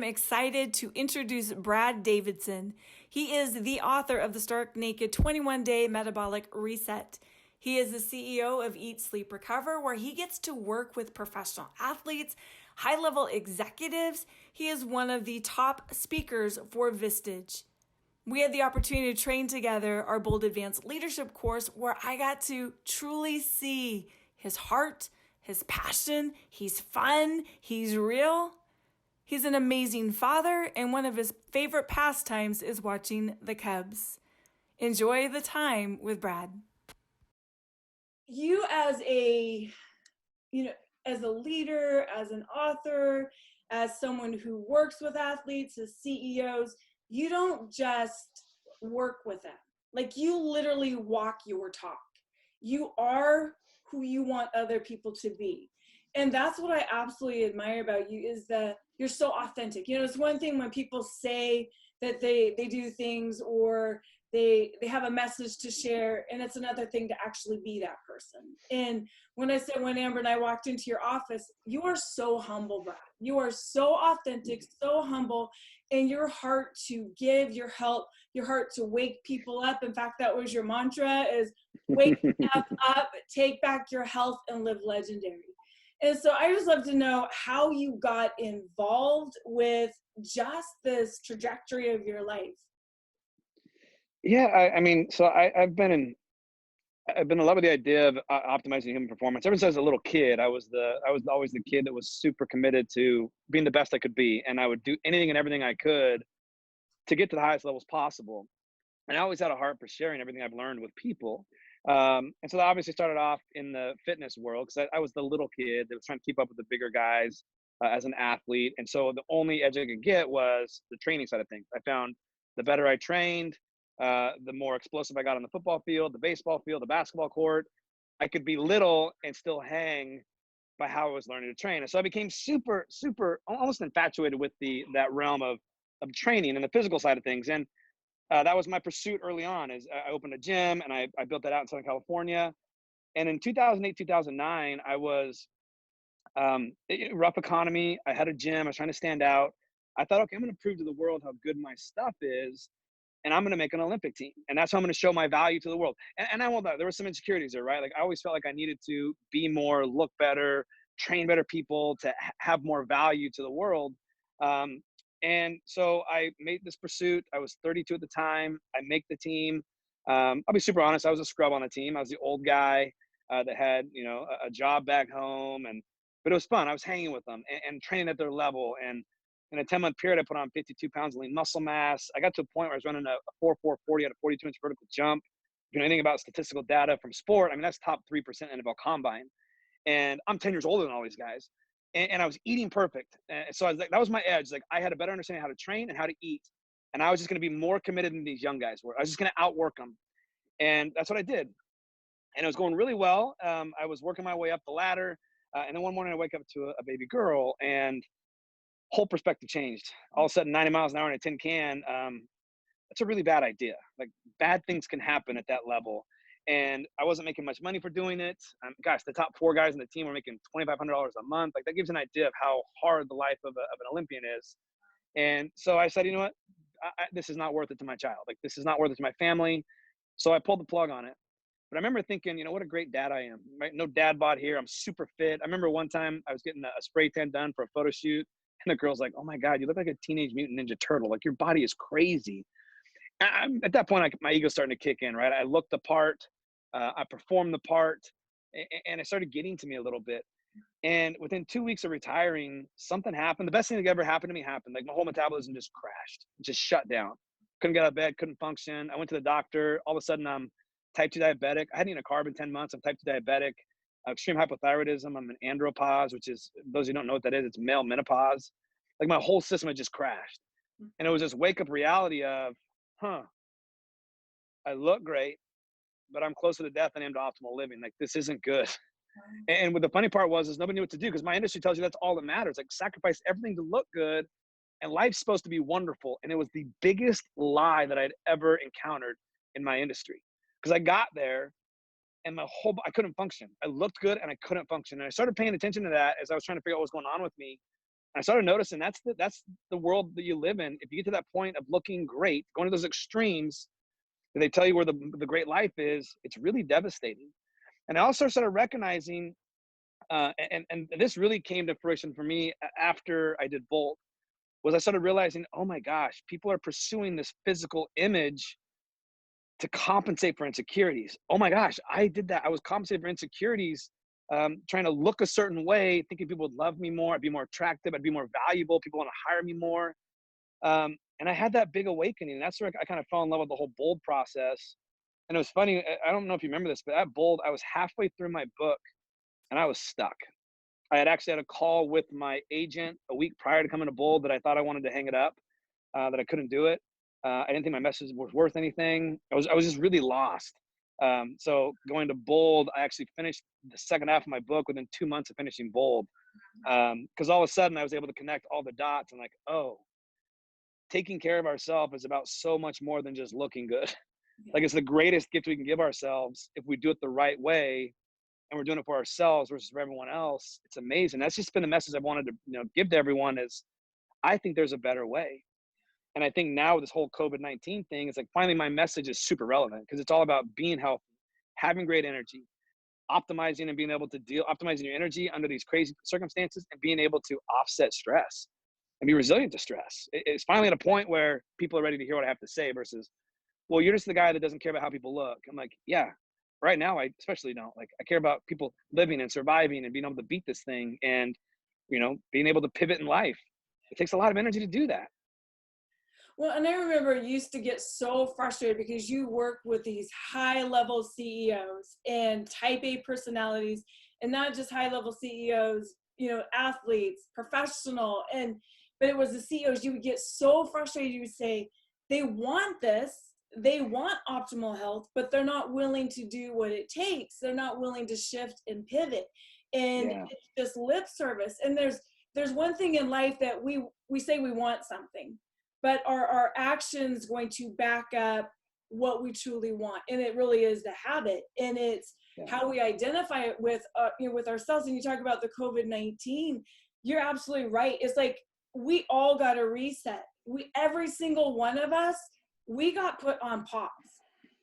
excited to introduce Brad Davidson. He is the author of the Stark Naked 21-Day Metabolic Reset. He is the CEO of Eat, Sleep, Recover, where he gets to work with professional athletes, high-level executives. He is one of the top speakers for Vistage. We had the opportunity to train together our Bold Advanced Leadership course, where I got to truly see his heart, his passion. He's fun. He's real. He's an amazing father, and one of his favorite pastimes is watching the Cubs. Enjoy the time with Brad. You as a leader, as an author, as someone who works with athletes, as CEOs, you don't just work with them. Like, you literally walk your talk. You are who you want other people to be. And that's what I absolutely admire about you, is that you're so authentic. You know, it's one thing when people say that they do things or they have a message to share, and it's another thing to actually be that person. And when Amber and I walked into your office, you are so humble, Brad. You are so authentic, so humble, and your heart to give, your heart to wake people up. In fact, that was your mantra, is wake up, take back your health, and live legendary. And so I just love to know how you got involved with just this trajectory of your life. Yeah, I've been in love with the idea of optimizing human performance. Ever since I was a little kid, I was always the kid that was super committed to being the best I could be, and I would do anything and everything I could to get to the highest levels possible. And I always had a heart for sharing everything I've learned with people. And so that obviously started off in the fitness world, because I was the little kid that was trying to keep up with the bigger guys as an athlete. And so the only edge I could get was the training side of things. I found the better I trained, the more explosive I got on the football field, the baseball field, the basketball court. I could be little and still hang by how I was learning to train. And so I became super, super, almost infatuated with that realm of training and the physical side of things. And that was my pursuit early on. Is I opened a gym, and I built that out in Southern California. And in 2008, 2009, I was rough economy. I had a gym. I was trying to stand out. I thought, okay, I'm going to prove to the world how good my stuff is, and I'm going to make an Olympic team. And that's how I'm going to show my value to the world. And I won't lie, there were some insecurities there, right? Like, I always felt like I needed to be more, look better, train better people, to have more value to the world. And so I made this pursuit. I was 32 at the time. I make the team. I'll be super honest. I was a scrub on the team. I was the old guy that had, a job back home, but it was fun. I was hanging with them and training at their level. And in a 10-month period, I put on 52 pounds of lean muscle mass. I got to a point where I was running a 4.40 at a 42-inch vertical jump. If you know anything about statistical data from sport, I mean, that's top 3% NFL combine. And I'm 10 years older than all these guys. And I was eating perfect. And so I was like, that was my edge. Like, I had a better understanding how to train and how to eat. And I was just going to be more committed than these young guys were. I was just going to outwork them. And that's what I did. And it was going really well. I was working my way up the ladder. And then one morning I wake up to a baby girl, and whole perspective changed. All of a sudden, 90 miles an hour in a tin can, that's a really bad idea. Like, bad things can happen at that level. And I wasn't making much money for doing it. Gosh, the top 4 guys in the team were making $2,500 a month. Like, that gives an idea of how hard the life of an Olympian is. And so I said, you know what? This is not worth it to my child. Like, this is not worth it to my family. So I pulled the plug on it. But I remember thinking, what a great dad I am. Right? No dad bod here. I'm super fit. I remember one time I was getting a spray tan done for a photo shoot, and the girl's like, "Oh my God, you look like a Teenage Mutant Ninja Turtle. Like, your body is crazy." At that point, my ego's starting to kick in, right? I looked the part. I performed the part, and it started getting to me a little bit. And within 2 weeks of retiring, something happened. The best thing that ever happened to me happened. Like, my whole metabolism just crashed, just shut down. Couldn't get out of bed, couldn't function. I went to the doctor. All of a sudden, I'm type 2 diabetic. I hadn't eaten a carb in 10 months. I'm type 2 diabetic. Extreme hypothyroidism. I'm an andropause, which is, those who don't know what that is, it's male menopause. Like, my whole system had just crashed. And it was this wake up reality of, I look great, but I'm closer to death than I am to optimal living. Like, this isn't good. And what the funny part was, is nobody knew what to do, because my industry tells you that's all that matters. Like, sacrifice everything to look good, and life's supposed to be wonderful. And it was the biggest lie that I'd ever encountered in my industry, because I got there and I couldn't function. I looked good and I couldn't function. And I started paying attention to that as I was trying to figure out what was going on with me. I started noticing that's the world that you live in. If you get to that point of looking great, going to those extremes, that they tell you where the great life is, it's really devastating. And I also started recognizing, and this really came to fruition for me after I did Bolt, was I started realizing, oh my gosh, people are pursuing this physical image to compensate for insecurities. Oh my gosh, I did that. I was compensating for insecurities, trying to look a certain way, thinking people would love me more, I'd be more attractive, I'd be more valuable, people want to hire me more. And I had that big awakening. And that's where I kind of fell in love with the whole Bold process. And it was funny. I don't know if you remember this, but at Bold, I was halfway through my book and I was stuck. I had actually had a call with my agent a week prior to coming to Bold that I thought I wanted to hang it up, that I couldn't do it. I didn't think my message was worth anything. I was just really lost. So going to Bold, I actually finished the second half of my book within 2 months of finishing Bold. Because all of a sudden I was able to connect all the dots and like, oh, taking care of ourselves is about so much more than just looking good. Like it's the greatest gift we can give ourselves if we do it the right way, and we're doing it for ourselves versus for everyone else. It's amazing. That's just been the message I wanted to, give to everyone is I think there's a better way. And I think now with this whole COVID-19 thing, it's like finally my message is super relevant because it's all about being healthy, having great energy, optimizing and being able to optimizing your energy under these crazy circumstances and being able to offset stress and be resilient to stress. It's finally at a point where people are ready to hear what I have to say versus, well, you're just the guy that doesn't care about how people look. I'm like, yeah, right now I especially don't. Like I care about people living and surviving and being able to beat this thing and, being able to pivot in life. It takes a lot of energy to do that. Well, and I remember you used to get so frustrated because you work with these high level CEOs and type A personalities, and not just high level CEOs, athletes, professional, but it was the CEOs. You would get so frustrated. You would say, they want this, they want optimal health, but they're not willing to do what it takes. They're not willing to shift and pivot. And Yeah. it's just lip service. And there's one thing in life that we say we want something, but are our actions going to back up what we truly want? And it really is the habit, and it's how we identify it with with ourselves. And you talk about the COVID-19, you're absolutely right. It's like we all got a reset. Every single one of us, we got put on pause.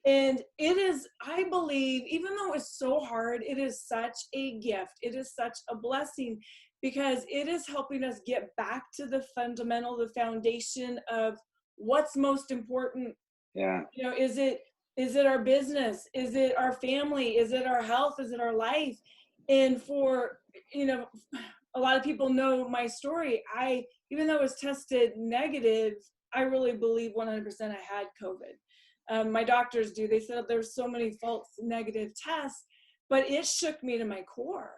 And it is, I believe, even though it's so hard, it is such a gift. It is such a blessing because it is helping us get back to the fundamental, the foundation of what's most important. Yeah. Is it our business? Is it our family? Is it our health? Is it our life? And for, a lot of people know my story. Even though I was tested negative, I really believe 100% I had COVID. My doctors do. They said there's so many false negative tests, but it shook me to my core.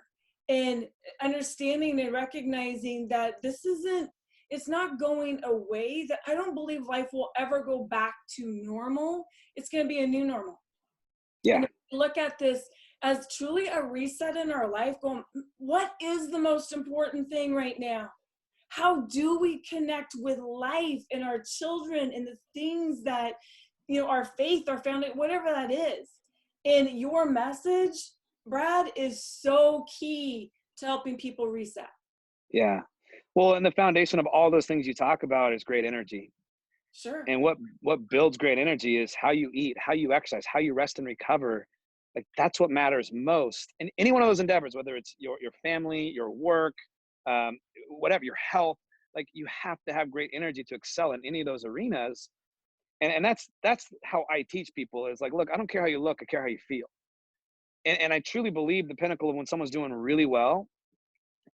And understanding and recognizing that it's not going away, that I don't believe life will ever go back to normal. It's going to be a new normal. Yeah. And if we look at this as truly a reset in our life, going, what is the most important thing right now? How do we connect with life and our children and the things that, our faith, our family, whatever that is? And your message, Brad, is so key to helping people reset. Yeah. Well, and the foundation of all those things you talk about is great energy. Sure. And what builds great energy is how you eat, how you exercise, how you rest and recover. Like that's what matters most in any one of those endeavors, whether it's your family, your work, whatever, your health. Like you have to have great energy to excel in any of those arenas. And that's how I teach people is like, look, I don't care how you look, I care how you feel. And I truly believe the pinnacle of when someone's doing really well.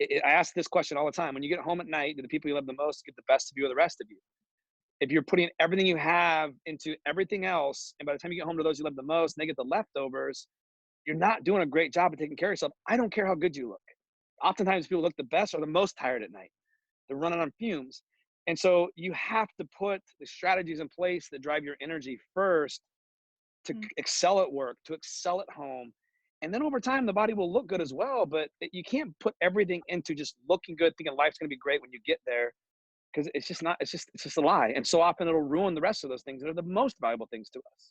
I ask this question all the time. When you get home at night, do the people you love the most get the best of you or the rest of you? If you're putting everything you have into everything else, and by the time you get home to those you love the most, and they get the leftovers, you're not doing a great job of taking care of yourself. I don't care how good you look. Oftentimes people look the best or the most tired at night. They're running on fumes. And so you have to put the strategies in place that drive your energy first to excel at work, to excel at home. And then over time, the body will look good as well. But you can't put everything into just looking good, thinking life's going to be great when you get there. Because it's just not, it's just a lie. And so often it'll ruin the rest of those things that are the most valuable things to us.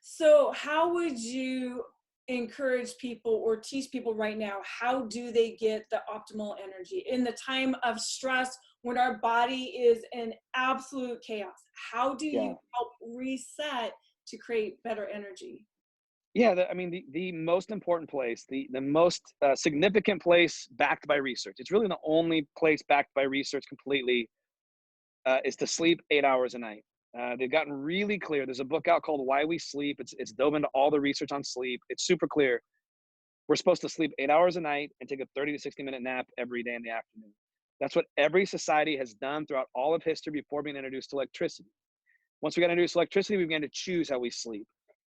So how would you encourage people or teach people right now, how do they get the optimal energy in the time of stress when our body is in absolute chaos? How do Yeah. you help reset to create better energy? Yeah, I mean, the most important place, the most significant place backed by research. It's really the only place backed by research completely is to sleep 8 hours a night. They've gotten really clear. There's a book out called Why We Sleep. It's dove into all the research on sleep. It's super clear. We're supposed to sleep 8 hours a night and take a 30 to 60-minute nap every day in the afternoon. That's what every society has done throughout all of history before being introduced to electricity. Once we got introduced to electricity, we began to choose how we sleep.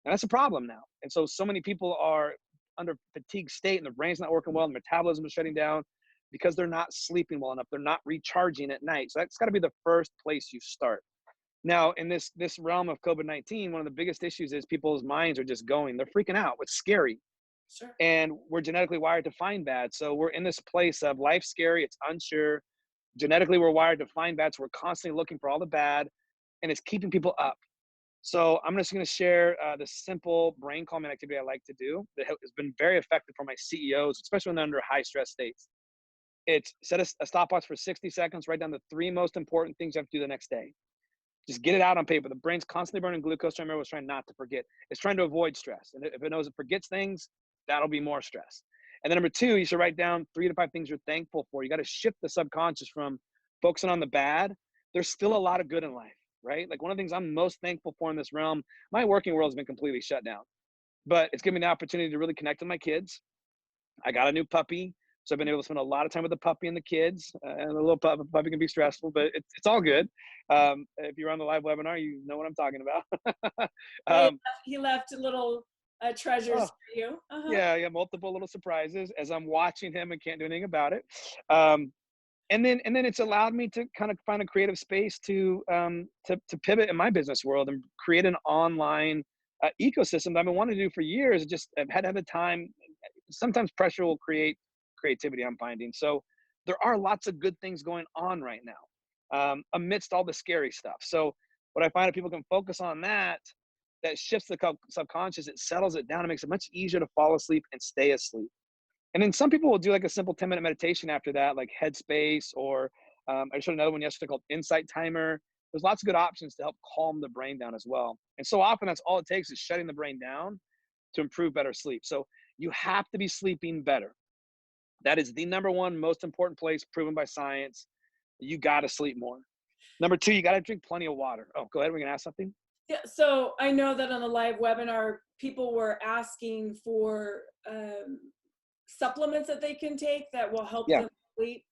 And that's a problem now. And so many people are under fatigue state and their brain's not working well, and metabolism is shutting down because they're not sleeping well enough. They're not recharging at night. So that's got to be the first place you start. Now, in this realm of COVID-19, one of the biggest issues is people's minds are just going. They're freaking out. It's scary. Sure. And we're genetically wired to find bad. So we're in this place of life's scary. It's unsure. Genetically, we're wired to find bad. So we're constantly looking for all the bad, and it's keeping people up. So I'm just going to share the simple brain calming activity I like to do that has been very effective for my CEOs, especially when they're under high stress states. It's set a stopwatch for 60 seconds, write down the three most important things you have to do the next day. Just get it out on paper. The brain's constantly burning glucose. Remember, it's trying not to forget. It's trying to avoid stress. And if it knows it forgets things, that'll be more stress. And then number two, you should write down 3 to 5 things you're thankful for. You got to shift the subconscious from focusing on the bad. There's still a lot of good in life, right? Like one of the things I'm most thankful for in this realm, my working world has been completely shut down, but it's given me the opportunity to really connect with my kids. I got a new puppy. So I've been able to spend a lot of time with the puppy and the kids. And a little puppy can be stressful, but it's all good. If you're on the live webinar, you know what I'm talking about. Yeah, um, he left little treasures oh, for you. Uh-huh. yeah, multiple little surprises as I'm watching him and can't do anything about it. Um, and then it's allowed me to kind of find a creative space to pivot in my business world and create an online ecosystem that I've been wanting to do for years. Just I've had to have the time. Sometimes pressure will create creativity, I'm finding. So there are lots of good things going on right now amidst all the scary stuff. So what I find, if people can focus on that, that shifts the subconscious, it settles it down, it makes it much easier to fall asleep and stay asleep. And then some people will do like a simple 10-minute meditation after that, like Headspace, or I showed another one yesterday called Insight Timer. There's lots of good options to help calm the brain down as well. And so often that's all it takes is shutting the brain down to improve better sleep. So you have to be sleeping better. That is the number one most important place, proven by science. You got to sleep more. Number two, you got to drink plenty of water. Oh, go ahead. We're going to ask something. Yeah, so I know that on the live webinar, people were asking for supplements that they can take that will help Yeah. them sleep.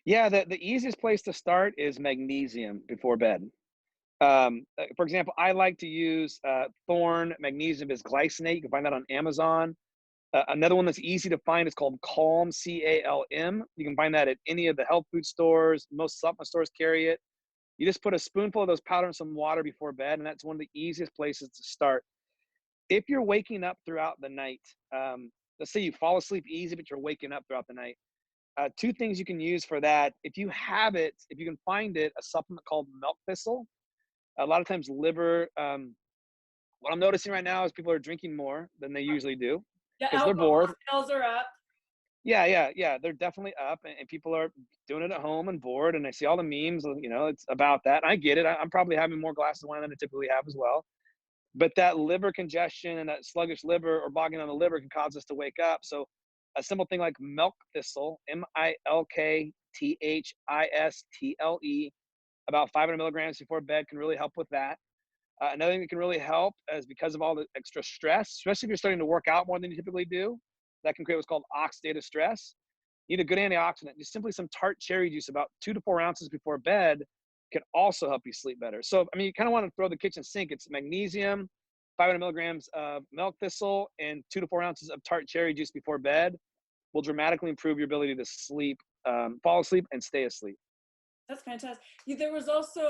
Yeah. The easiest place to start is magnesium before bed. For example, I like to use Thorn Magnesium Bisglycinate. You can find that on Amazon. Another one that's easy to find is called Calm, Calm. You can find that at any of the health food stores. Most supplement stores carry it. You just put a spoonful of those powder in some water before bed, and that's one of the easiest places to start. If you're waking up throughout the night, let's say you fall asleep easy, but you're waking up throughout the night, two things you can use for that. If you have it, if you can find it, a supplement called milk thistle. A lot of times liver, what I'm noticing right now is people are drinking more than they usually do The because they're alcohol bored. sales are up. Yeah. They're definitely up, and people are doing it at home and bored. And I see all the memes, it's about that. And I get it. I'm probably having more glasses of wine than I typically have as well. But that liver congestion and that sluggish liver or bogging on the liver can cause us to wake up. So a simple thing like milk thistle, MILKTHISTLE, about 500 milligrams before bed can really help with that. Another thing that can really help is because of all the extra stress, especially if you're starting to work out more than you typically do, that can create what's called oxidative stress. You need a good antioxidant. Just simply some tart cherry juice, about 2 to 4 ounces before bed, can also help you sleep better. So, I mean, you kind of want to throw the kitchen sink. It's magnesium, 500 milligrams of milk thistle, and 2 to 4 ounces of tart cherry juice before bed will dramatically improve your ability to sleep, fall asleep, and stay asleep. That's fantastic. There was also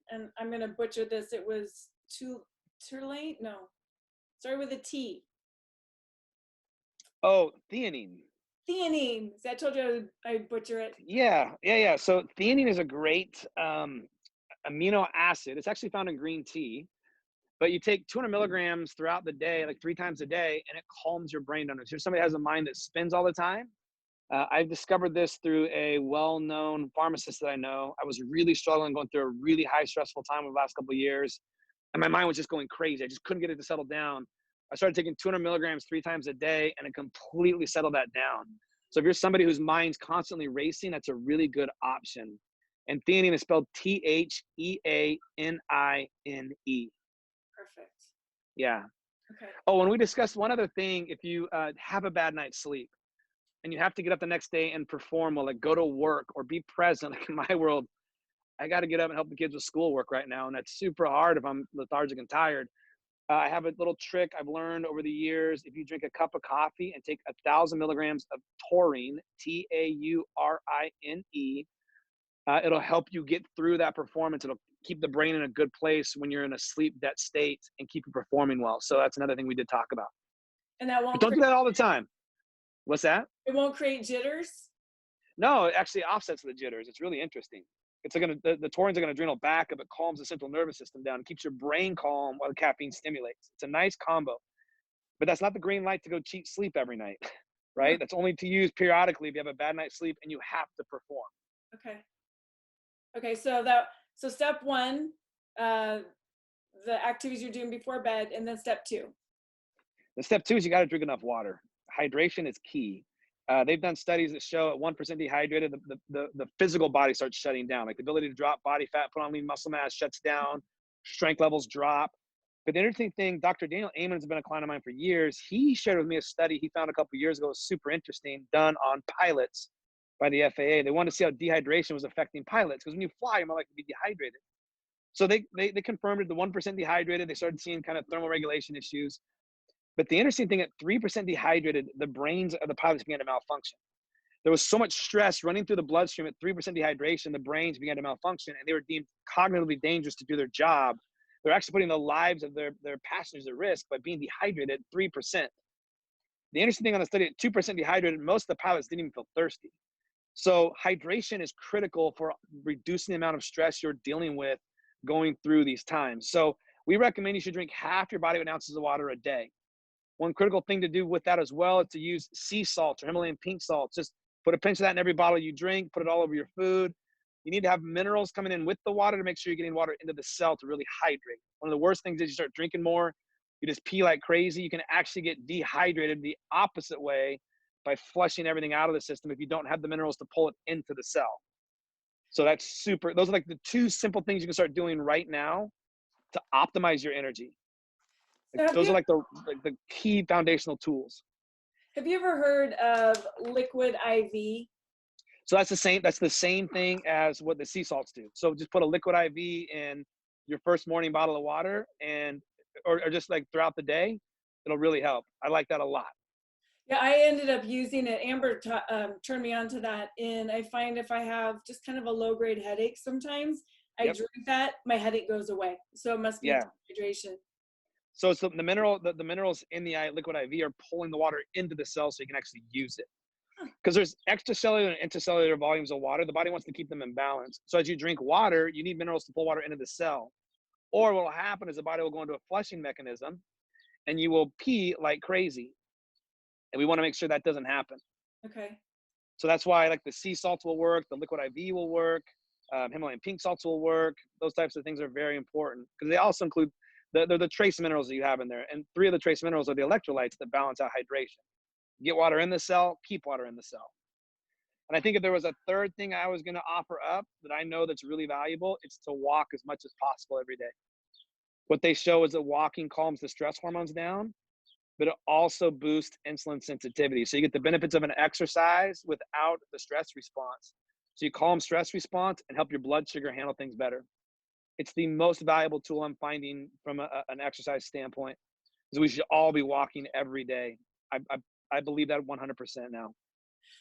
and I'm gonna butcher this. It was too late. No, sorry with a T. Oh, theanine. Theanine. See, I told you I'd butcher it. Yeah. So theanine is a great amino acid. It's actually found in green tea. But you take 200 milligrams throughout the day, like 3 times a day, and it calms your brain down. If you're somebody that has a mind that spins all the time, I've discovered this through a well-known pharmacist that I know. I was really struggling, going through a really high stressful time over the last couple of years, and my mind was just going crazy. I just couldn't get it to settle down. I started taking 200 milligrams 3 times a day, and it completely settled that down. So if you're somebody whose mind's constantly racing, that's a really good option. And theanine is spelled Theanine. Perfect. Yeah. Okay. Oh, and we discussed one other thing. If you have a bad night's sleep and you have to get up the next day and perform well, like go to work or be present, like in my world, I got to get up and help the kids with schoolwork right now. And that's super hard if I'm lethargic and tired. I have a little trick I've learned over the years. If you drink a cup of coffee and take 1,000 milligrams of taurine, Taurine, it'll help you get through that performance. It'll keep the brain in a good place when you're in a sleep debt state and keep you performing well. So that's another thing we did talk about. And that But won't don't do create, that all the time. What's that? it won't create jitters. No, it actually offsets the jitters. It's really interesting. It's like the taurine's like an adrenal backup. It calms the central nervous system down and keeps your brain calm while the caffeine stimulates. It's a nice combo. But that's not the green light to go cheat sleep every night, right? That's only to use periodically if you have a bad night's sleep and you have to perform. Okay. Okay. So step one, the activities you're doing before bed, and then step two. The step two is you got to drink enough water. Hydration is key. They've done studies that show at 1% dehydrated, the physical body starts shutting down. Like the ability to drop body fat, put on lean muscle mass shuts down, strength levels drop. But the interesting thing, Dr. Daniel Amen has been a client of mine for years. He shared with me a study he found a couple of years ago, was super interesting, done on pilots by the FAA. They wanted to see how dehydration was affecting pilots because when you fly, you're more likely to be dehydrated. So they confirmed it, the 1% dehydrated. They started seeing kind of thermal regulation issues. But the interesting thing, at 3% dehydrated, the brains of the pilots began to malfunction. There was so much stress running through the bloodstream at 3% dehydration, the brains began to malfunction, and they were deemed cognitively dangerous to do their job. They're actually putting the lives of their passengers at risk by being dehydrated at 3%. The interesting thing on the study, at 2% dehydrated, most of the pilots didn't even feel thirsty. So hydration is critical for reducing the amount of stress you're dealing with going through these times. So we recommend you should drink half your body weight in ounces of water a day. One critical thing to do with that as well is to use sea salt or Himalayan pink salt. Just put a pinch of that in every bottle you drink, put it all over your food. You need to have minerals coming in with the water to make sure you're getting water into the cell to really hydrate. One of the worst things is you start drinking more, you just pee like crazy. You can actually get dehydrated the opposite way by flushing everything out of the system if you don't have the minerals to pull it into the cell. So that's super. Those are like the two simple things you can start doing right now to optimize your energy. Like, those are like the key foundational tools. Have you ever heard of liquid IV? So that's the same thing as what the sea salts do. So just put a liquid IV in your first morning bottle of water and or just like throughout the day, it'll really help. I like that a lot. Yeah, I ended up using it. Amber turned me on to that, and I find if I have just kind of a low-grade headache sometimes, I Yep. drink that, my headache goes away. So it must be dehydration. So it's the minerals in the liquid IV are pulling the water into the cell so you can actually use it. Because there's extracellular and intracellular volumes of water. The body wants to keep them in balance. So as you drink water, you need minerals to pull water into the cell. Or what will happen is the body will go into a flushing mechanism and you will pee like crazy. And we want to make sure that doesn't happen. Okay. So that's why like the sea salts will work, the liquid IV will work, Himalayan pink salts will work. Those types of things are very important because they also include the trace minerals that you have in there. And 3 of the trace minerals are the electrolytes that balance out hydration. Get water in the cell, keep water in the cell. And I think if there was a third thing I was going to offer up that I know that's really valuable, it's to walk as much as possible every day. What they show is that walking calms the stress hormones down, but it also boosts insulin sensitivity. So you get the benefits of an exercise without the stress response. So you calm stress response and help your blood sugar handle things better. It's the most valuable tool I'm finding from an exercise standpoint. Is we should all be walking every day. I believe that 100% now.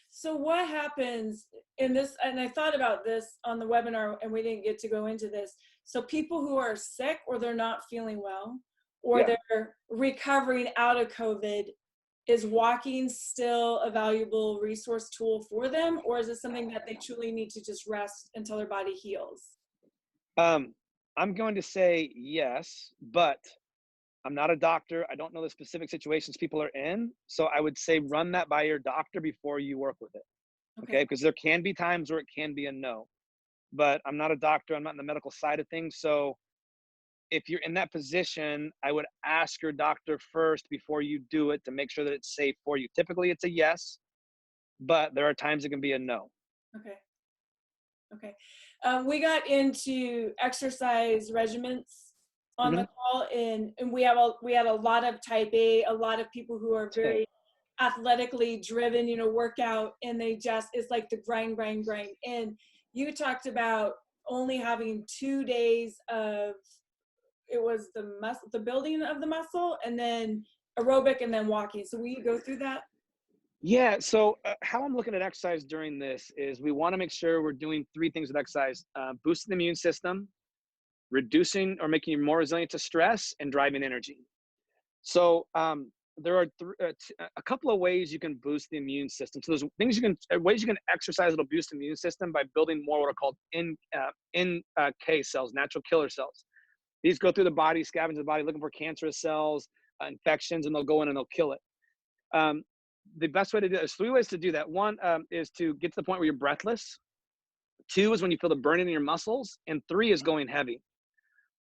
So what happens in this, and I thought about this on the webinar and we didn't get to go into this. So people who are sick or they're not feeling well, or they're recovering out of COVID, is walking still a valuable resource tool for them? Or is it something that they truly need to just rest until their body heals? I'm going to say yes, but I'm not a doctor. I don't know the specific situations people are in. So I would say run that by your doctor before you work with it. Okay. Okay. Because there can be times where it can be a no, but I'm not a doctor. I'm not in the medical side of things. So if you're in that position, I would ask your doctor first before you do it to make sure that it's safe for you. Typically it's a yes, but there are times it can be a no. Okay. Okay. We got into exercise regimens on the Hmm. call, and we had a lot of type A, a lot of people who are very athletically driven, you know, workout, and they just, it's like the grind, grind, grind. And you talked about only having 2 days of, it was the muscle, the building of the muscle, and then aerobic, and then walking. So will you go through that? Yeah. So how I'm looking at exercise during this is we want to make sure we're doing three things with exercise: boosting the immune system, reducing or making you more resilient to stress, and driving energy. So there are a couple of ways you can boost the immune system. So there's things you can ways you can exercise that'll boost the immune system by building more what are called NK cells, natural killer cells. These go through the body, scavenge the body, looking for cancerous cells, infections, and they'll go in and they'll kill it. Um, the best way to do that, there's three ways to do that. One is to get to the point where you're breathless. Two is when you feel the burning in your muscles, and three is going heavy.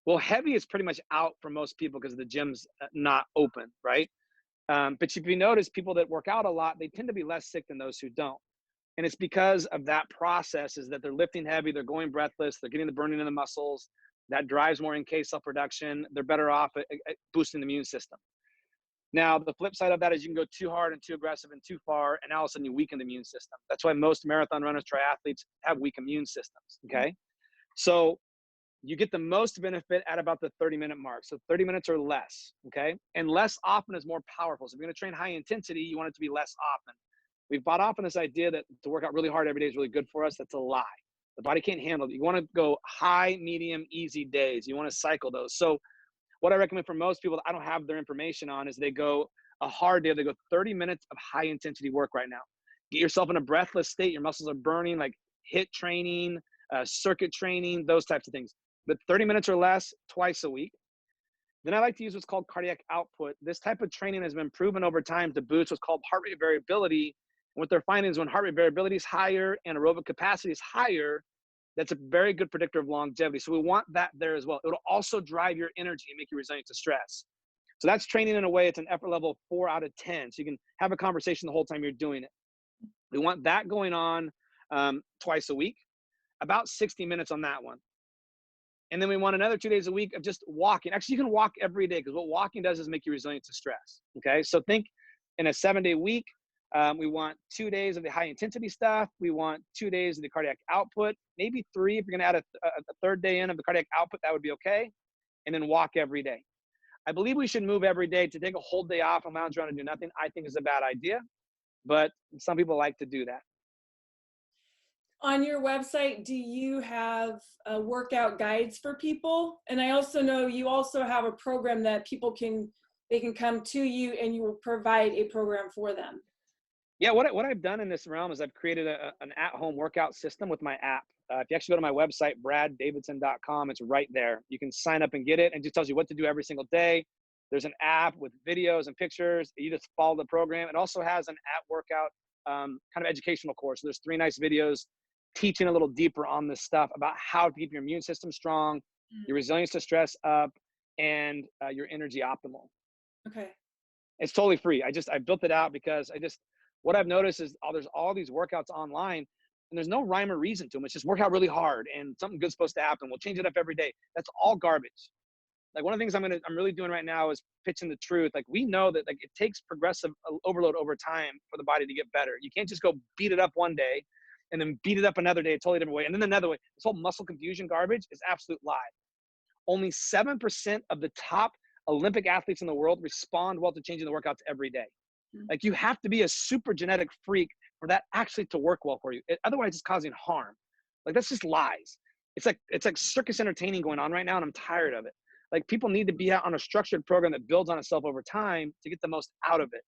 Well, heavy is pretty much out for most people because the gym's not open, right? But if you notice, people that work out a lot, they tend to be less sick than those who don't. And it's because of that process is that they're lifting heavy, they're going breathless, they're getting the burning in the muscles. That drives more NK cell production. They're better off at boosting the immune system. Now, the flip side of that is you can go too hard and too aggressive and too far, and all of a sudden you weaken the immune system. That's why most marathon runners, triathletes have weak immune systems, okay? So you get the most benefit at about the 30-minute mark. So 30 minutes or less, okay? And less often is more powerful. So if you're gonna train high intensity, you want it to be less often. We've bought off on this idea that to work out really hard every day is really good for us. That's a lie. The body can't handle it. You wanna go high, medium, easy days. You wanna cycle those. So what I recommend for most people that I don't have their information on is they go a hard day, they go 30 minutes of high intensity work right now. Get yourself in a breathless state. Your muscles are burning, like HIIT training, circuit training, those types of things. But 30 minutes or less twice a week. Then I like to use what's called cardiac output. This type of training has been proven over time to boost what's called heart rate variability. And what they're finding is when heart rate variability is higher and aerobic capacity is higher, that's a very good predictor of longevity. So we want that there as well. It'll also drive your energy and make you resilient to stress. So that's training in a way, it's an effort level 4 out of 10. So you can have a conversation the whole time you're doing it. We want that going on twice a week, about 60 minutes on that one. And then we want another 2 days a week of just walking. Actually, you can walk every day because what walking does is make you resilient to stress. Okay. So think in a 7-day week, we want 2 days of the high intensity stuff. We want 2 days of the cardiac output, maybe 3. If you're going to add a third day in of the cardiac output, that would be okay. And then walk every day. I believe we should move every day. To take a whole day off and lounge around and do nothing, I think is a bad idea, but some people like to do that. On your website, do you have workout guides for people? And I also know you also have a program that people they can come to you and you will provide a program for them. Yeah, what I've done in this realm is I've created an at-home workout system with my app. If you actually go to my website, braddavidson.com, it's right there. You can sign up and get it, and it just tells you what to do every single day. There's an app with videos and pictures. You just follow the program. It also has an at workout kind of educational course. So there's 3 nice videos teaching a little deeper on this stuff about how to keep your immune system strong, your resilience to stress up, and your energy optimal. Okay. It's totally free. I built it out because what I've noticed is there's all these workouts online and there's no rhyme or reason to them. It's just work out really hard and something good's supposed to happen. We'll change it up every day. That's all garbage. Like one of the things I'm really doing right now is pitching the truth. Like we know that like it takes progressive overload over time for the body to get better. You can't just go beat it up one day and then beat it up another day a totally different way. And then another way. This whole muscle confusion garbage is absolute lie. Only 7% of the top Olympic athletes in the world respond well to changing the workouts every day. Like you have to be a super genetic freak for that actually to work well for you. Otherwise it's causing harm. Like that's just lies. It's like circus entertaining going on right now and I'm tired of it. Like people need to be on a structured program that builds on itself over time to get the most out of it.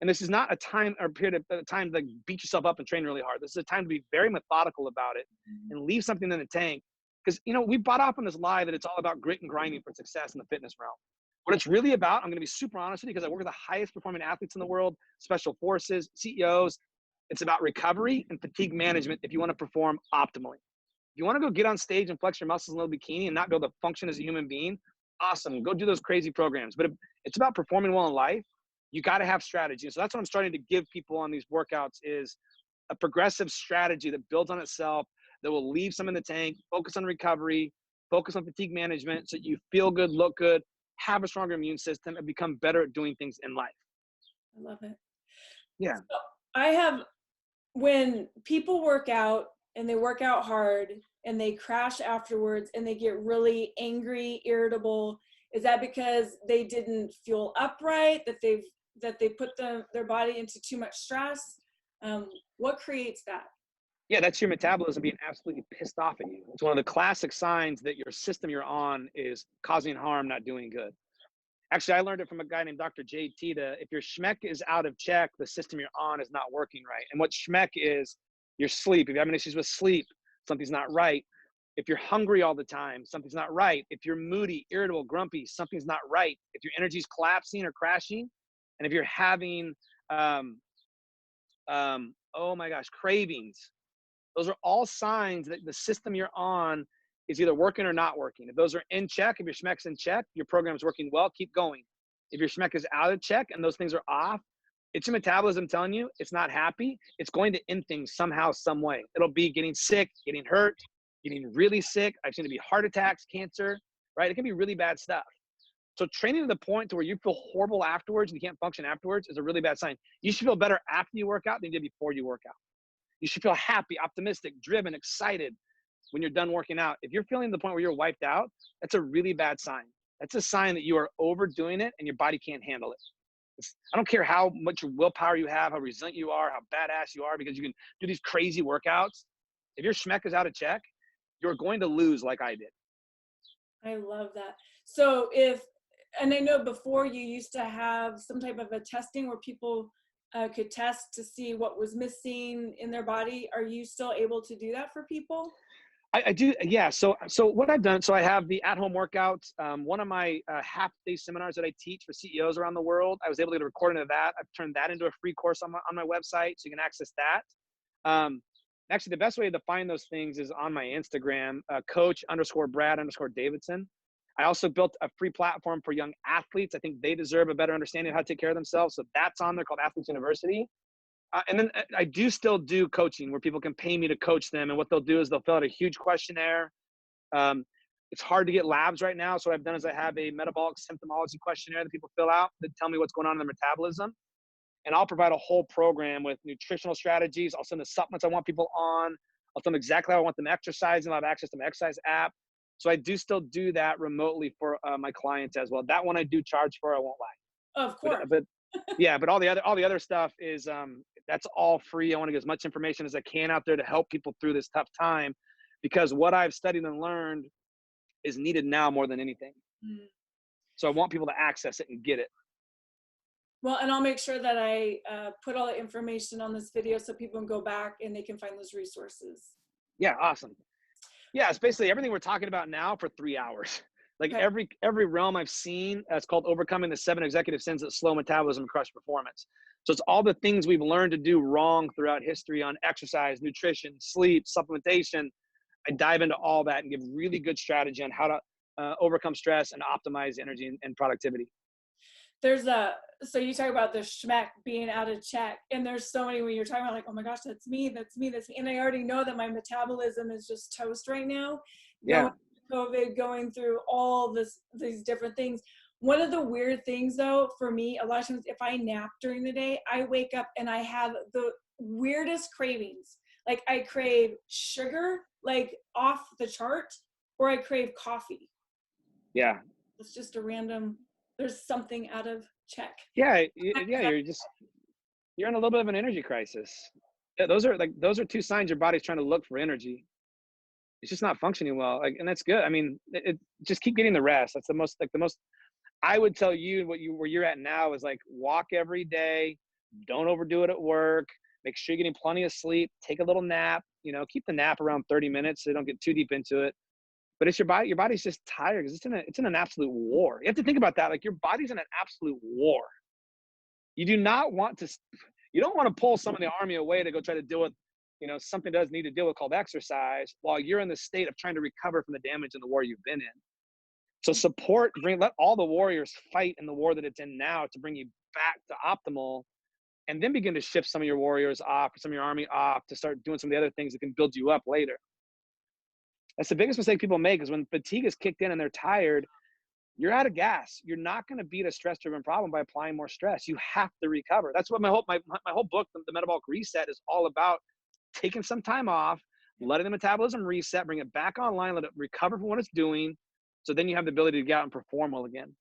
And this is not a time or period of time to like beat yourself up and train really hard. This is a time to be very methodical about it and leave something in the tank. Because, we bought off on this lie that it's all about grit and grinding for success in the fitness realm. What it's really about, I'm going to be super honest with you because I work with the highest performing athletes in the world, special forces, CEOs. It's about recovery and fatigue management if you want to perform optimally. If you want to go get on stage and flex your muscles in a little bikini and not be able to function as a human being, awesome. Go do those crazy programs. But if it's about performing well in life, you got to have strategy. And so that's what I'm starting to give people on these workouts is a progressive strategy that builds on itself, that will leave some in the tank, focus on recovery, focus on fatigue management so you feel good, look good, have a stronger immune system, and become better at doing things in life. I love it. Yeah. So I have, when people work out and they work out hard and they crash afterwards and they get really angry, irritable, is that because they didn't fuel up right, that they put their body into too much stress? What creates that? Yeah, that's your metabolism being absolutely pissed off at you. It's one of the classic signs that your system you're on is causing harm, not doing good. Actually, I learned it from a guy named Dr. J. Tita. If your schmeck is out of check, the system you're on is not working right. And what schmeck is, your sleep. If you're having issues with sleep, something's not right. If you're hungry all the time, something's not right. If you're moody, irritable, grumpy, something's not right. If your energy's collapsing or crashing, and if you're having, oh my gosh, cravings, those are all signs that the system you're on is either working or not working. If those are in check, if your schmeck's in check, your program's working well, keep going. If your schmeck is out of check and those things are off, it's your metabolism telling you it's not happy. It's going to end things somehow, some way. It'll be getting sick, getting hurt, getting really sick. I've seen it be heart attacks, cancer, right? It can be really bad stuff. So training to the point to where you feel horrible afterwards and you can't function afterwards is a really bad sign. You should feel better after you work out than you did before you work out. You should feel happy, optimistic, driven, excited when you're done working out. If you're feeling to the point where you're wiped out, that's a really bad sign. That's a sign that you are overdoing it and your body can't handle it. I don't care how much willpower you have, how resilient you are, how badass you are, because you can do these crazy workouts. If your schmeck is out of check, you're going to lose like I did. I love that. So and I know before you used to have some type of a testing where people could test to see what was missing in their body. Are you still able to do that for people? I do, yeah. So what I've done, so I have the at-home workouts. One of my half-day seminars that I teach for CEOs around the world, I was able to get a recording of that. I've turned that into a free course on my website, so you can access that. Actually, the best way to find those things is on my Instagram, coach_Brad_Davidson. I also built a free platform for young athletes. I think they deserve a better understanding of how to take care of themselves. So that's on there, called Athletes University. And then I do still do coaching where people can pay me to coach them. And what they'll do is they'll fill out a huge questionnaire. It's hard to get labs right now. So what I've done is I have a metabolic symptomology questionnaire that people fill out that tell me what's going on in their metabolism. And I'll provide a whole program with nutritional strategies. I'll send the supplements I want people on. I'll tell them exactly how I want them exercising. I'll have access to my exercise app. So I do still do that remotely for my clients as well. That one I do charge for, I won't lie. Of course. But yeah, but all the other stuff is that's all free. I want to get as much information as I can out there to help people through this tough time, because what I've studied and learned is needed now more than anything. Mm. So I want people to access it and get it. Well, and I'll make sure that I put all the information on this video so people can go back and they can find those resources. Yeah, awesome. Yeah, it's basically everything we're talking about now for 3 hours. Like okay. every realm I've seen, it's called Overcoming the 7 Executive Sins that Slow Metabolism and Crush Performance. So it's all the things we've learned to do wrong throughout history on exercise, nutrition, sleep, supplementation. I dive into all that and give really good strategy on how to overcome stress and optimize energy and productivity. So you talk about the schmeck being out of check, and there's so many when you're talking about like, oh my gosh, that's me. And I already know that my metabolism is just toast right now. Yeah. COVID, going through all these different things. One of the weird things though, for me, a lot of times if I nap during the day, I wake up and I have the weirdest cravings. Like I crave sugar, like off the chart, or I crave coffee. Yeah. It's just a random, there's something out of check. Yeah. You're in a little bit of an energy crisis. Yeah, those are 2 signs your body's trying to look for energy. It's just not functioning well. And that's good. I mean, just keep getting the rest. That's the most, I would tell you where you're at now is like walk every day. Don't overdo it at work. Make sure you're getting plenty of sleep. Take a little nap, keep the nap around 30 minutes so you don't get too deep into it. but it's your body's just tired because it's in an absolute war. You have to think about that. Like, your body's in an absolute war. You do not want to, you don't want to pull some of the army away to go try to deal with, something does need to deal with called exercise while you're in the state of trying to recover from the damage in the war you've been in. So let all the warriors fight in the war that it's in now to bring you back to optimal, and then begin to shift some of your warriors off, some of your army off, to start doing some of the other things that can build you up later. That's the biggest mistake people make, is when fatigue is kicked in and they're tired, you're out of gas. You're not going to beat a stress-driven problem by applying more stress. You have to recover. That's what my whole book, The Metabolic Reset, is all about. Taking some time off, letting the metabolism reset, bring it back online, let it recover from what it's doing, so then you have the ability to get out and perform well again.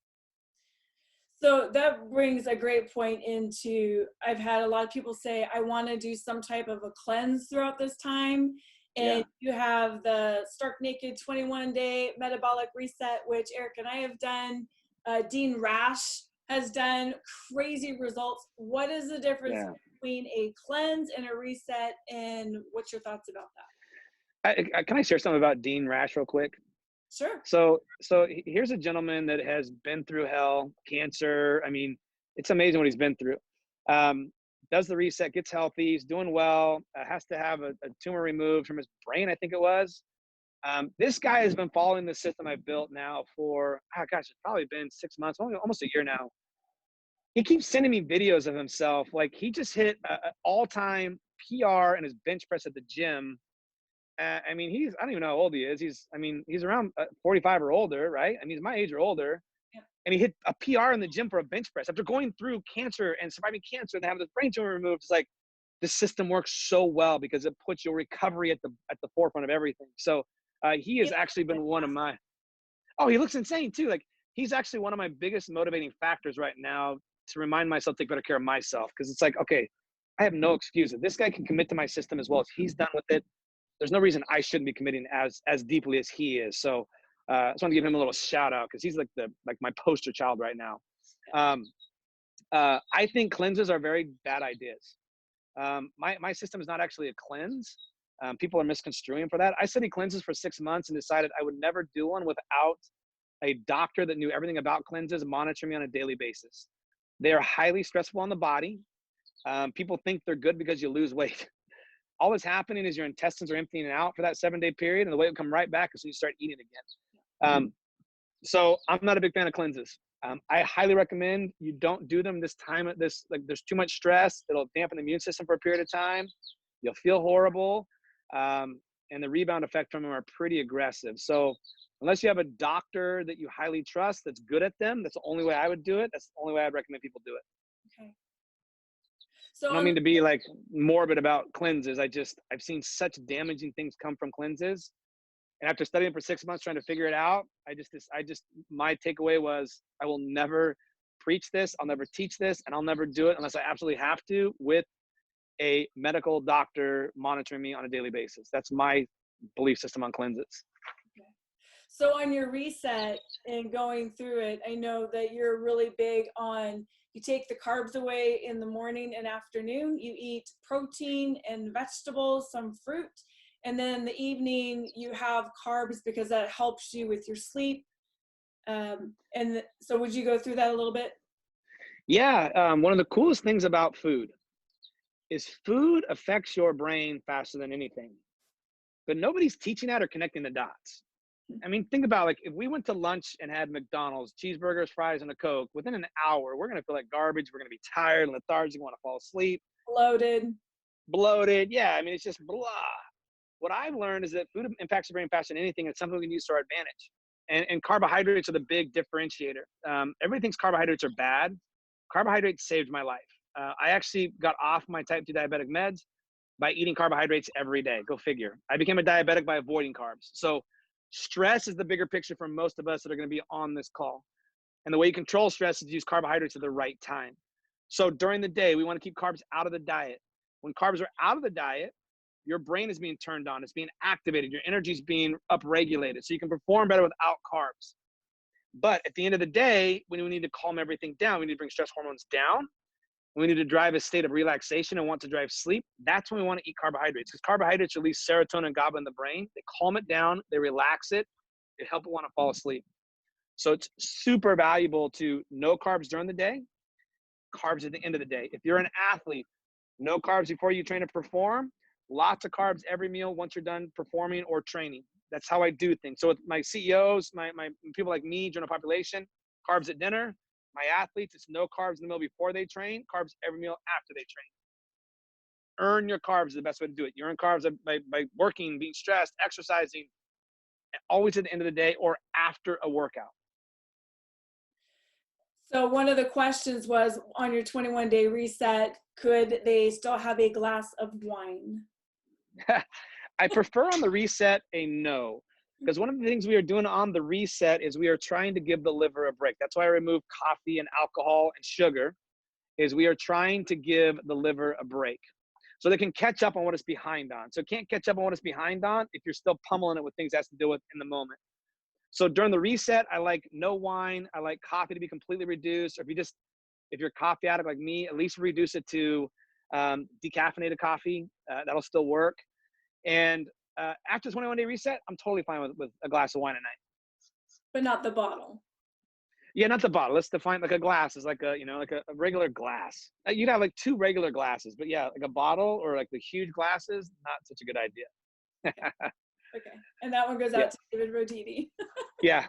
So that brings a great point into, I've had a lot of people say, I want to do some type of a cleanse throughout this time. And you have the Stark Naked 21-day Metabolic Reset, which Eric and I have done. Dean Rash has done crazy results. What is the difference between a cleanse and a reset, and what's your thoughts about that? Can I share something about Dean Rash real quick? Sure. So here's a gentleman that has been through hell, cancer. I mean, it's amazing what he's been through. Does the reset, gets healthy, he's doing well, has to have a tumor removed from his brain, I think it was. This guy has been following the system I've built now for, it's probably been 6 months, almost a year now. He keeps sending me videos of himself. Like, he just hit an all-time PR in his bench press at the gym. I mean, I don't even know how old he is. He's around 45 or older, right? I mean, he's my age or older. Yeah. And he hit a PR in the gym for a bench press after going through cancer and surviving cancer and having the brain tumor removed. It's like, the system works so well because it puts your recovery at the forefront of everything. So he has actually been one of my, he looks insane too. Like, he's actually one of my biggest motivating factors right now to remind myself to take better care of myself. Because it's like, okay, I have no excuse. If this guy can commit to my system as well as he's done with it, there's no reason I shouldn't be committing as deeply as he is. So I just want to give him a little shout out, because he's like my poster child right now. I think cleanses are very bad ideas. My system is not actually a cleanse. People are misconstruing for that. I studied cleanses for 6 months and decided I would never do one without a doctor that knew everything about cleanses monitoring me on a daily basis. They are highly stressful on the body. People think they're good because you lose weight. All that's happening is your intestines are emptying out for that 7-day period, and the weight will come right back as soon as you start eating again. So I'm not a big fan of cleanses. I highly recommend you don't do them this time. There's too much stress. It'll dampen the immune system for a period of time. You'll feel horrible. And the rebound effect from them are pretty aggressive. So unless you have a doctor that you highly trust that's good at them, that's the only way I would do it. That's the only way I'd recommend people do it. Okay. So I don't mean to be like morbid about cleanses. I've seen such damaging things come from cleanses. And after studying for 6 months, trying to figure it out, my takeaway was, I will never preach this. I'll never teach this, and I'll never do it unless I absolutely have to, with a medical doctor monitoring me on a daily basis. That's my belief system on cleanses. Okay. So on your reset and going through it, I know that you're really big on, you take the carbs away in the morning and afternoon, you eat protein and vegetables, some fruit, and then in the evening you have carbs because that helps you with your sleep. So would you go through that a little bit? Yeah. One of the coolest things about food is food affects your brain faster than anything, but nobody's teaching that or connecting the dots. I mean, think about, like, if we went to lunch and had McDonald's, cheeseburgers, fries, and a Coke, within an hour, we're going to feel like garbage. We're going to be tired, lethargic, want to fall asleep. Bloated. Yeah. I mean, it's just blah. What I've learned is that food impacts your brain faster than anything. It's something we can use to our advantage. And carbohydrates are the big differentiator. Everybody thinks carbohydrates are bad. Carbohydrates saved my life. I actually got off my type 2 diabetic meds by eating carbohydrates every day. Go figure. I became a diabetic by avoiding carbs. So stress is the bigger picture for most of us that are going to be on this call. And the way you control stress is to use carbohydrates at the right time. So during the day, we want to keep carbs out of the diet. When carbs are out of the diet, your brain is being turned on. It's being activated. Your energy is being upregulated. So you can perform better without carbs. But at the end of the day, when we need to calm everything down, we need to bring stress hormones down. We need to drive a state of relaxation and want to drive sleep. That's when we want to eat carbohydrates, because carbohydrates release serotonin and GABA in the brain. They calm it down. They relax it. It helps it want to fall asleep. So it's super valuable to no carbs during the day, carbs at the end of the day. If you're an athlete, no carbs before you train to perform, lots of carbs every meal once you're done performing or training. That's how I do things. So with my CEOs, my people like me, general population, carbs at dinner. My athletes, it's no carbs in the meal before they train, carbs every meal after they train. Earn your carbs is the best way to do it. You earn carbs by working, being stressed, exercising, always at the end of the day or after a workout. So one of the questions was, on your 21-day reset, could they still have a glass of wine? I prefer on the reset a no, because one of the things we are doing on the reset is we are trying to give the liver a break. That's why I remove coffee and alcohol and sugar, is we are trying to give the liver a break so they can catch up on what it's behind on. So it can't catch up on what it's behind on if you're still pummeling it with things it has to deal with in the moment. So during the reset, I like no wine. I like coffee to be completely reduced. Or if you're a coffee addict like me, at least reduce it to decaffeinated coffee. That'll still work. And after 21-day reset, I'm totally fine with a glass of wine at night. But not the bottle. Yeah, not the bottle. Let's define like a glass is like a regular glass. You'd have like 2 regular glasses, but yeah, like a bottle or like the huge glasses, not such a good idea. Okay. And that one goes out to David Roditi. Yeah,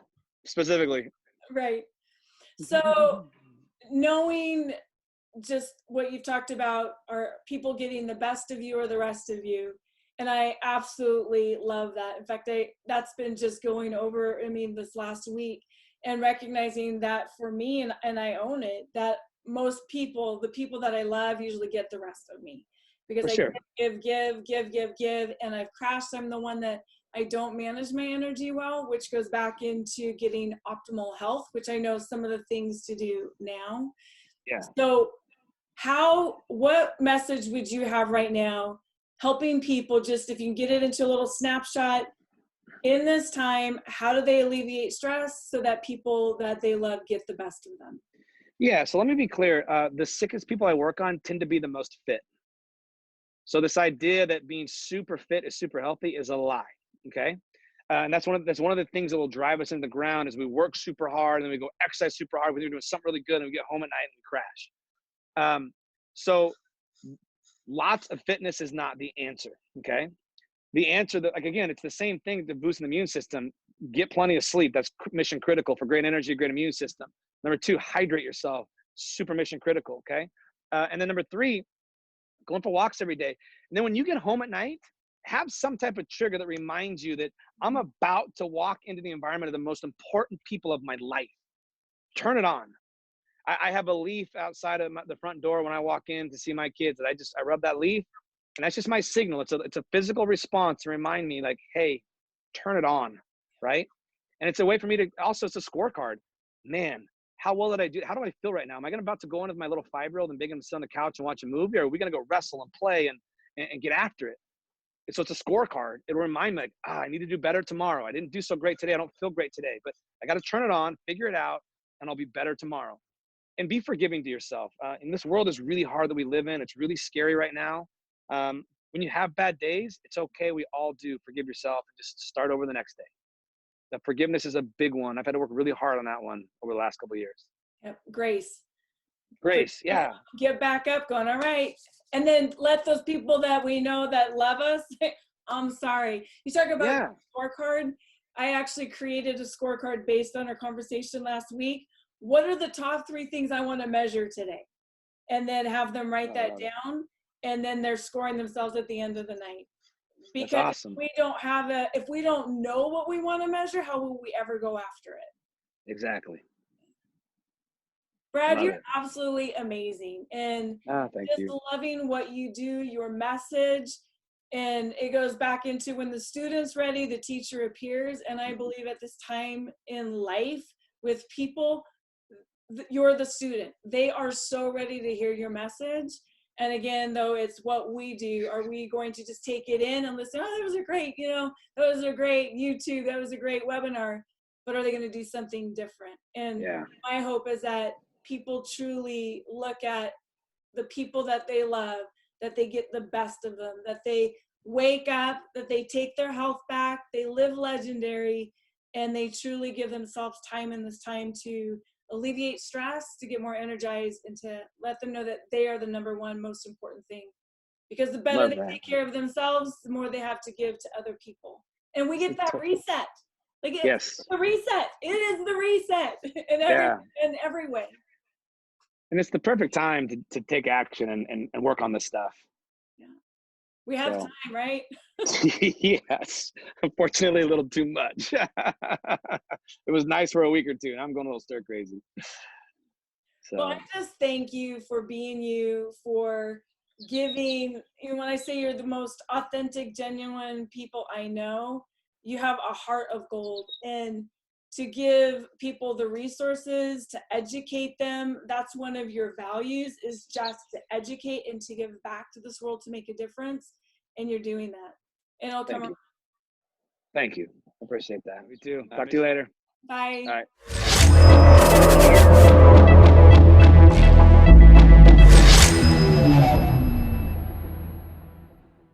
specifically. Right. So knowing just what you've talked about, are people getting the best of you or the rest of you? And I absolutely love that. In fact, that's been just going over, this last week, and recognizing that for me, and I own it, that most people, the people that I love, usually get the rest of me. Because I give, and I've crashed. I'm the one that I don't manage my energy well, which goes back into getting optimal health, which I know some of the things to do now. Yeah. So what message would you have right now helping people, just if you can get it into a little snapshot in this time, how do they alleviate stress so that people that they love get the best of them? Yeah, so let me be clear. The sickest people I work on tend to be the most fit. So this idea that being super fit is super healthy is a lie, okay? And that's one of the things that will drive us into the ground is we work super hard and then we go exercise super hard. We're doing something really good and we get home at night and we crash. So lots of fitness is not the answer, okay? The answer that, like, again, it's the same thing to boost the immune system. Get plenty of sleep. That's mission critical for great energy, great immune system. Number 2, hydrate yourself. Super mission critical, okay? And then number 3, going for walks every day. And then when you get home at night, have some type of trigger that reminds you that I'm about to walk into the environment of the most important people of my life. Turn it on. I have a leaf outside of the front door when I walk in to see my kids that I rub that leaf, and that's just my signal. It's a physical response to remind me, like, hey, turn it on, right? And it's a way for me to also, it's a scorecard. Man, how well did I do? How do I feel right now? Am I about to go into my little 5-year-old and beg him to sit on the couch and watch a movie, or are we going to go wrestle and play and get after it? And so it's a scorecard. It'll remind me, like, I need to do better tomorrow. I didn't do so great today. I don't feel great today, but I got to turn it on, figure it out, and I'll be better tomorrow. And be forgiving to yourself. And this world is really hard that we live in. It's really scary right now. When you have bad days, it's okay. We all do. Forgive yourself and just start over the next day. The forgiveness is a big one. I've had to work really hard on that one over the last couple of years. Yep. Grace, yeah. Get back up, going, all right. And then let those people that we know that love us, I'm sorry. You talk about scorecard. I actually created a scorecard based on our conversation last week. What are the top 3 things I want to measure today? And then have them write that down. And then they're scoring themselves at the end of the night. Because that's awesome. if we don't know what we want to measure, how will we ever go after it? Exactly. Brad, you're absolutely amazing. And thank you. Loving what you do, your message. And it goes back into when the student's ready, the teacher appears. And I believe at this time in life with people, you're the student. They are so ready to hear your message. And again, though, it's what we do. Are we going to just take it in and listen? Oh, that was a great, that was a great YouTube. That was a great webinar. But are they going to do something different? And my hope is that people truly look at the people that they love, that they get the best of them, that they wake up, that they take their health back, they live legendary, and they truly give themselves time in this time to alleviate stress, to get more energized, and to let them know that they are the number one most important thing. Because the better they take care of themselves, the more they have to give to other people. And we get that reset. Like it's the reset. It is the reset in every way. And it's the perfect time to take action and work on this stuff. Yeah. We have time, right? Yes. Unfortunately, a little too much. It was nice for a week or two, and I'm going a little stir crazy. So. Well, I just thank you for being you, for giving. You know, when I say you're the most authentic, genuine people I know, you have a heart of gold. And to give people the resources, to educate them, that's one of your values, is just to educate and to give back to this world to make a difference. And you're doing that. And it'll come around. Thank you. I appreciate that. Me too. Talk to you later. Bye. All right.